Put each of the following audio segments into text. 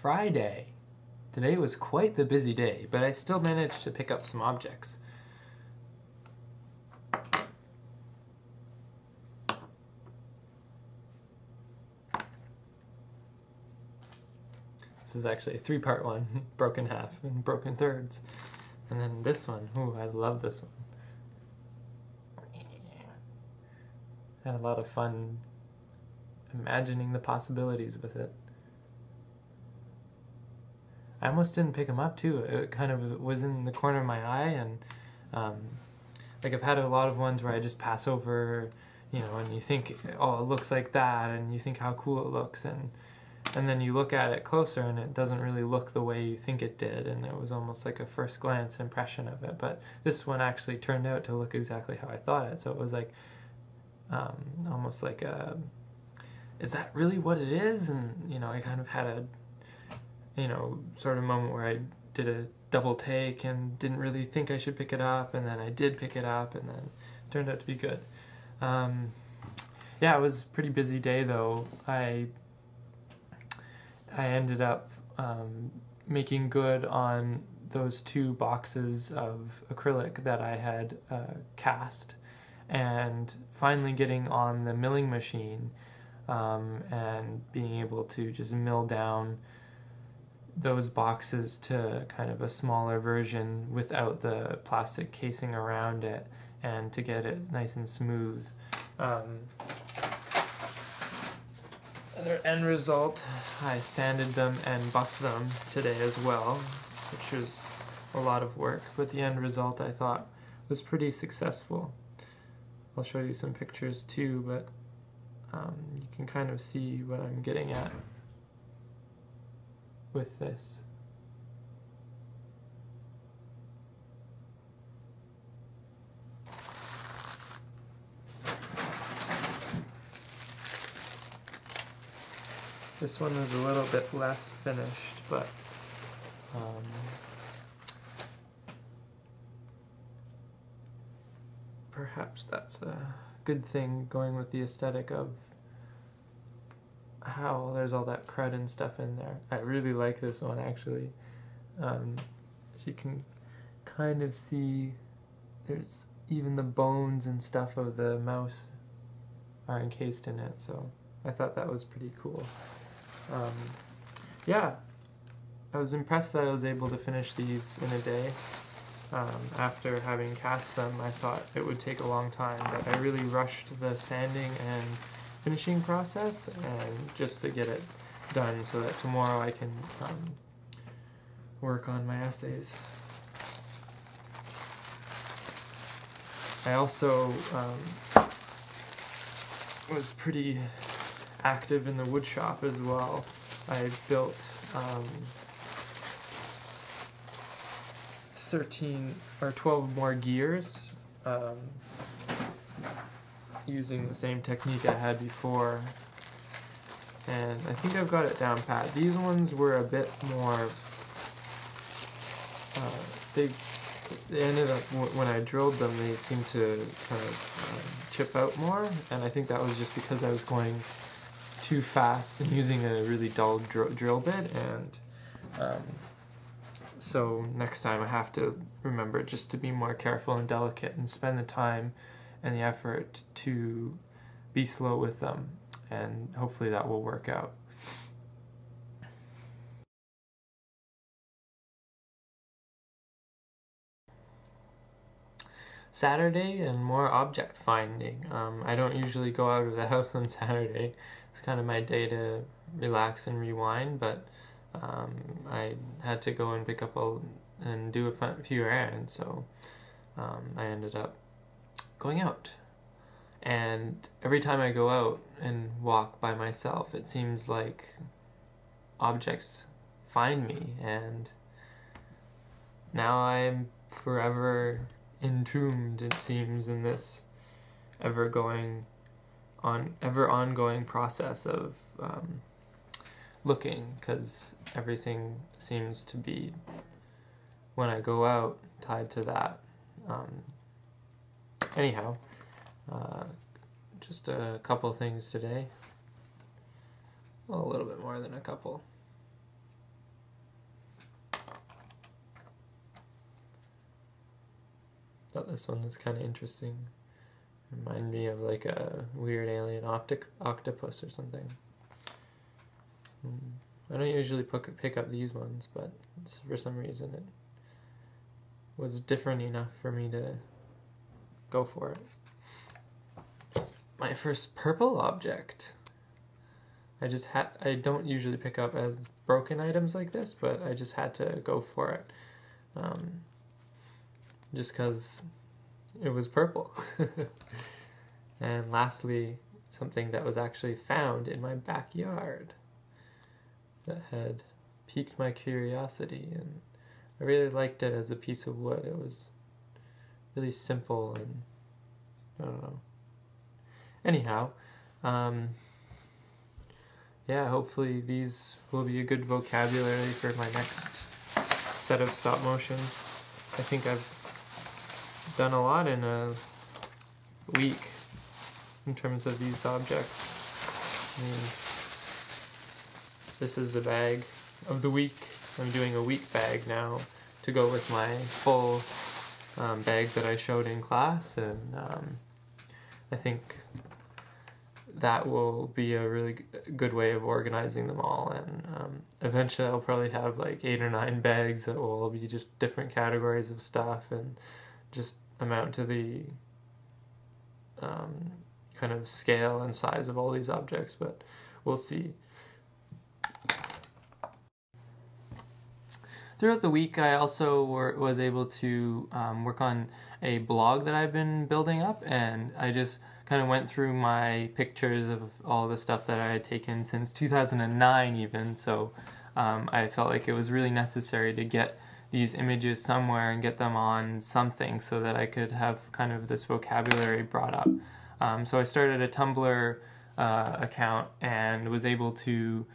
Friday. Today was quite the busy day, but I still managed to pick up some objects. This is actually a three-part one, broken half and broken thirds. And then this one, ooh, I love this one. Had a lot of fun imagining the possibilities with it. I almost didn't pick them up too. It kind of was in the corner of my eye, and like I've had a lot of ones where I just pass over, you know, and you think, oh, it looks like that, and you think how cool it looks, and then you look at it closer and it doesn't really look the way you think it did, and it was almost like a first glance impression of it. But this one actually turned out to look exactly how I thought it, so it was like almost like a, is that really what it is? And you know, I kind of had a, you know, sort of moment where I did a double take and didn't really think I should pick it up, and then I did pick it up, and then it turned out to be good. Yeah, it was a pretty busy day though. I ended up making good on those 2 boxes of acrylic that I had cast, and finally getting on the milling machine and being able to just mill down those boxes to kind of a smaller version without the plastic casing around it, and to get it nice and smooth. Their end result, I sanded them and buffed them today as well, which was a lot of work, but the end result I thought was pretty successful. I'll show you some pictures too, but you can kind of see what I'm getting at with this. This one is a little bit less finished, but perhaps that's a good thing, going with the aesthetic of how there's all that crud and stuff in there. I really like this one actually. You can kind of see there's even the bones and stuff of the mouse are encased in it, so I thought that was pretty cool. Yeah, I was impressed that I was able to finish these in a day. After having cast them, I thought it would take a long time, but I really rushed the sanding and finishing process, and just to get it done so that tomorrow I can work on my essays. I also was pretty active in the wood shop as well. I built 13 or 12 more gears using the same technique I had before, and I think I've got it down pat. These ones were a bit more, they ended up, when I drilled them, they seemed to kind of chip out more, and I think that was just because I was going too fast and using a really dull drill bit, and so next time I have to remember just to be more careful and delicate and spend the time and the effort to be slow with them, and hopefully that will work out. Saturday and more object finding. I don't usually go out of the house on Saturday. It's kind of my day to relax and rewind, but I had to go and pick up and do a few errands, so I ended up going out. And every time I go out and walk by myself, it seems like objects find me, and now I'm forever entombed, it seems, in this ever ongoing process of looking, because everything seems to be, when I go out, tied to that. Anyhow, just a couple things today. Well, a little bit more than a couple. Thought this one was kind of interesting. Reminded me of like a weird alien octopus or something. I don't usually pick up these ones, but for some reason it was different enough for me to go for it. My first purple object. I don't usually pick up as broken items like this, but I just had to go for it. Just because it was purple. And lastly, something that was actually found in my backyard that had piqued my curiosity, and I really liked it as a piece of wood. It was really simple, and I don't know. Anyhow, yeah, hopefully these will be a good vocabulary for my next set of stop motion. I think I've done a lot in a week in terms of these objects. I mean, this is a bag of the week. I'm doing a week bag now to go with my full bag that I showed in class, and I think that will be a really good way of organizing them all, and eventually I'll probably have like 8 or 9 bags that will all be just different categories of stuff and just amount to the kind of scale and size of all these objects, but we'll see. Throughout the week, I also was able to work on a blog that I've been building up, and I just kind of went through my pictures of all the stuff that I had taken since 2009 even, so I felt like it was really necessary to get these images somewhere and get them on something so that I could have kind of this vocabulary brought up. So I started a Tumblr account and was able to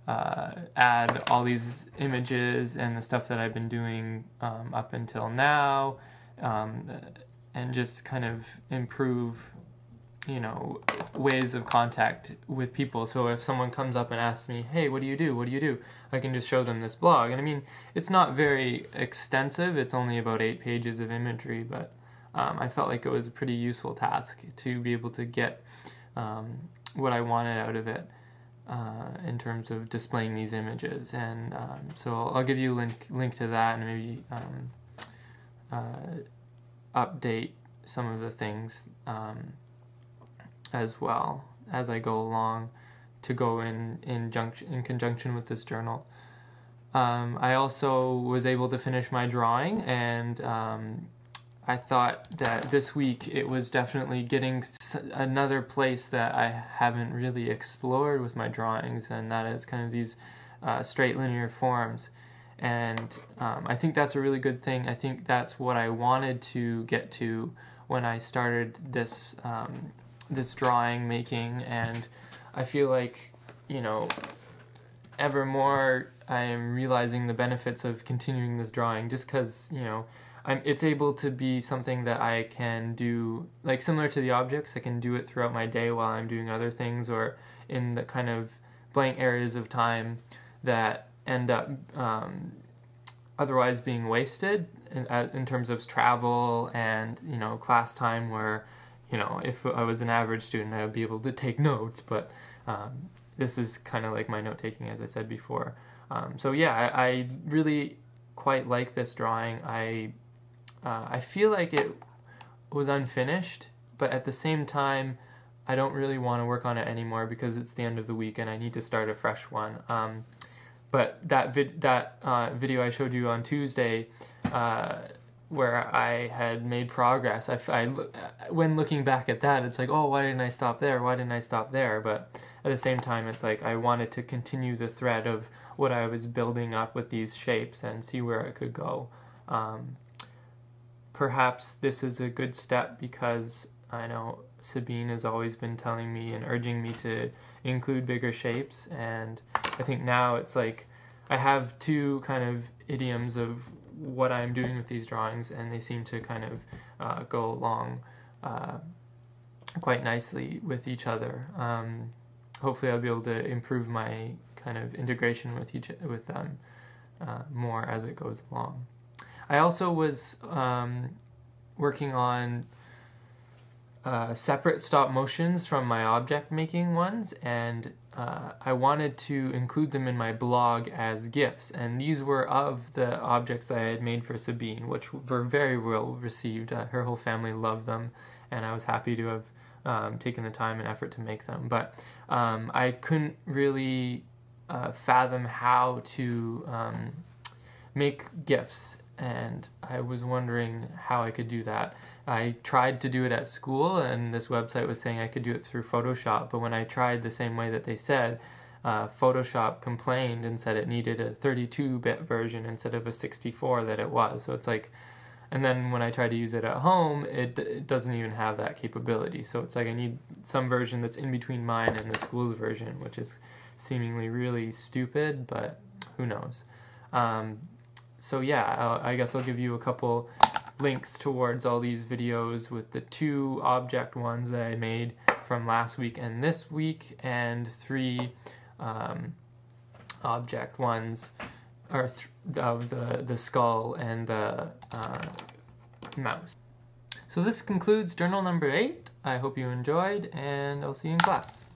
add all these images and the stuff that I've been doing up until now, and just kind of improve, you know, ways of contact with people. So if someone comes up and asks me, hey, what do you do? What do you do? I can just show them this blog. And I mean, it's not very extensive. It's only about 8 pages of imagery, but I felt like it was a pretty useful task to be able to get what I wanted out of it in terms of displaying these images. And so I'll give you a link to that, and maybe update some of the things as well as I go along, to go in conjunction with this journal. I also was able to finish my drawing, and I thought that this week it was definitely getting another place that I haven't really explored with my drawings, and that is kind of these straight linear forms. And I think that's a really good thing. I think that's what I wanted to get to when I started this this drawing making, and I feel like, you know, ever more I am realizing the benefits of continuing this drawing, just because, you know, it's able to be something that I can do, like similar to the objects. I can do it throughout my day while I'm doing other things, or in the kind of blank areas of time that end up otherwise being wasted in terms of travel and, you know, class time, where, you know, if I was an average student, I would be able to take notes, but this is kind of like my note-taking, as I said before. So yeah, I really quite like this drawing. I feel like it was unfinished, but at the same time, I don't really want to work on it anymore because it's the end of the week and I need to start a fresh one. But that video I showed you on Tuesday, where I had made progress, when looking back at that, it's like, oh, why didn't I stop there? Why didn't I stop there? But at the same time, it's like I wanted to continue the thread of what I was building up with these shapes and see where it could go. Perhaps this is a good step because I know Sabine has always been telling me and urging me to include bigger shapes, and I think now it's like I have two kind of idioms of what I'm doing with these drawings, and they seem to kind of go along quite nicely with each other. Hopefully I'll be able to improve my kind of integration with them more as it goes along. I also was working on separate stop motions from my object making ones, and I wanted to include them in my blog as GIFs, and these were of the objects that I had made for Sabine, which were very well received. Her whole family loved them, and I was happy to have taken the time and effort to make them. But I couldn't really fathom how to make GIFs, and I was wondering how I could do that. I tried to do it at school, and this website was saying I could do it through Photoshop, but when I tried the same way that they said, Photoshop complained and said it needed a 32-bit version instead of a 64 that it was. So it's like, and then when I tried to use it at home, it doesn't even have that capability. So it's like I need some version that's in between mine and the school's version, which is seemingly really stupid, but who knows. So yeah, I guess I'll give you a couple links towards all these videos with the 2 object ones that I made from last week and this week, and 3 object ones of the skull and the mouse. So this concludes journal number 8. I hope you enjoyed, and I'll see you in class.